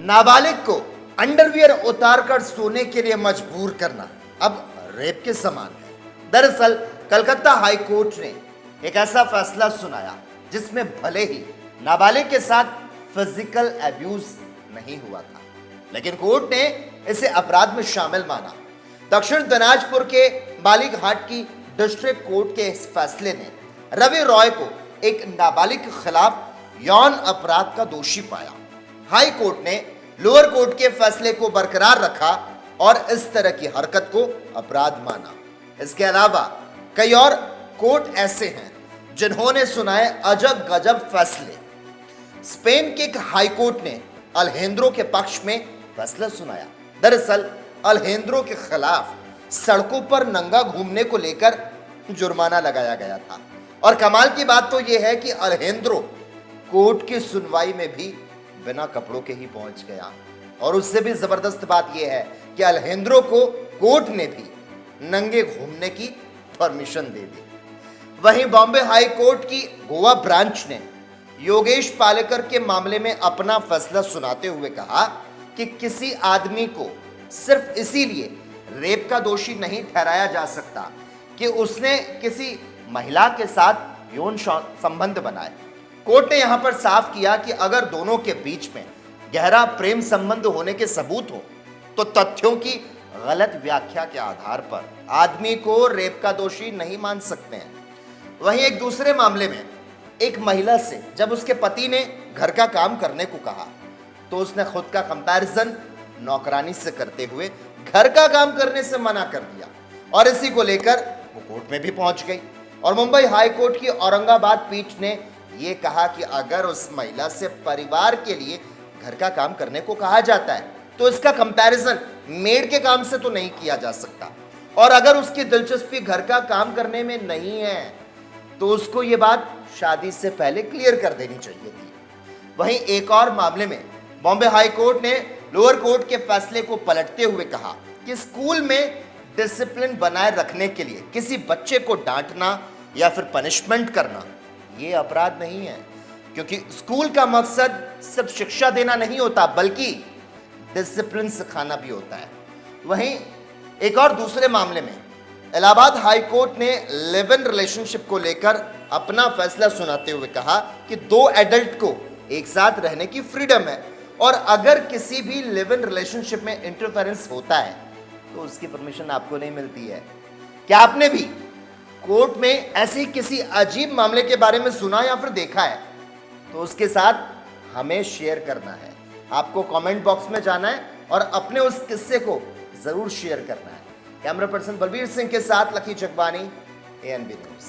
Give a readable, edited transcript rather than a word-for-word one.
नाबालिग को अंडरवियर उतारकर सोने के लिए मजबूर करना अब रेप के समान है। दरअसल कलकत्ता हाई कोर्ट ने एक ऐसा फैसला सुनाया जिसमें भले ही नाबालिग के साथ फिजिकल एब्यूज नहीं हुआ था, लेकिन कोर्ट ने इसे अपराध में शामिल माना। दक्षिण दिनाजपुर के बालिघाट की डिस्ट्रिक्ट कोर्ट के इस फैसले ने रवि रॉय को एक नाबालिग के खिलाफ यौन अपराध का दोषी पाया। हाई कोर्ट ने लोअर कोर्ट के फैसले को बरकरार रखा और इस तरह की हरकत को अपराध माना। इसके अलावा कई और कोर्ट ऐसे हैं जिन्होंने सुनाए अजब गजब फैसले। स्पेन के एक हाई कोर्ट ने अल्हेंद्रो के पक्ष में फैसला सुनाया। दरअसल अल्हेंद्रो के खिलाफ सड़कों पर नंगा घूमने को लेकर जुर्माना लगाया गया था और कमाल की बात तो यह है कि अल्हेंद्रो कोर्ट की सुनवाई में भी बिना कपड़ों के ही पहुंच गया। और उससे भी जबरदस्त बात यह है कि अल्हेंद्रो को कोर्ट ने भी नंगे घूमने की परमिशन दे दी। वहीं बॉम्बे हाई कोर्ट की गोवा ब्रांच ने योगेश पालेकर के मामले में अपना फैसला सुनाते हुए कहा कि किसी आदमी को सिर्फ इसीलिए रेप का दोषी नहीं ठहराया जा सकता कि उसने किसी महिला के साथ यौन संबंध बनाए। कोर्ट ने यहां पर साफ किया कि अगर दोनों के बीच में गहरा प्रेम संबंध होने के सबूत हो तो तथ्यों की गलत व्याख्या के आधार पर आदमी को रेप का दोषी नहीं मान सकते हैं। वहीं एक दूसरे मामले में एक महिला से जब उसके पति ने घर का काम करने को कहा तो उसने खुद का कंपैरिजन नौकरानी से करते हुए घर का काम करने से मना कर दिया और इसी को लेकर वो कोर्ट में भी पहुंच गई। और मुंबई हाई कोर्ट की औरंगाबाद पीठ ने यह कहा कि अगर उस महिला से परिवार के लिए घर का काम करने को कहा जाता है तो इसका कंपैरिजन मेड के काम से तो नहीं किया जा सकता, और अगर उसकी दिलचस्पी घर का काम करने में नहीं है तो उसको ये बात शादी से पहले क्लियर कर देनी चाहिए थी। वहीं एक और मामले में बॉम्बे हाई कोर्ट ने लोअर कोर्ट के फैसले को पलटते हुए कहा कि स्कूल में डिसिप्लिन बनाए रखने के लिए किसी बच्चे को डांटना या फिर पनिशमेंट करना ये अपराध नहीं है, क्योंकि स्कूल का मकसद सिर्फ शिक्षा देना नहीं होता बल्कि डिसिप्लिन सिखाना भी होता है। वहीं एक और दूसरे मामले में इलाहाबाद हाई कोर्ट ने लिव इन रिलेशनशिप को लेकर अपना फैसला सुनाते हुए कहा कि दो एडल्ट को एक साथ रहने की फ्रीडम है और अगर किसी भी लिव इन रिलेशनशिप में इंटरफेरेंस होता है तो उसकी परमिशन आपको नहीं मिलती है। क्या आपने भी कोर्ट में ऐसी किसी अजीब मामले के बारे में सुना या फिर देखा है तो उसके साथ हमें शेयर करना है। आपको कमेंट बॉक्स में जाना है और अपने उस किस्से को जरूर शेयर करना है। कैमरा पर्सन बलबीर सिंह के साथ लकी जगबानी, ANB न्यूज़।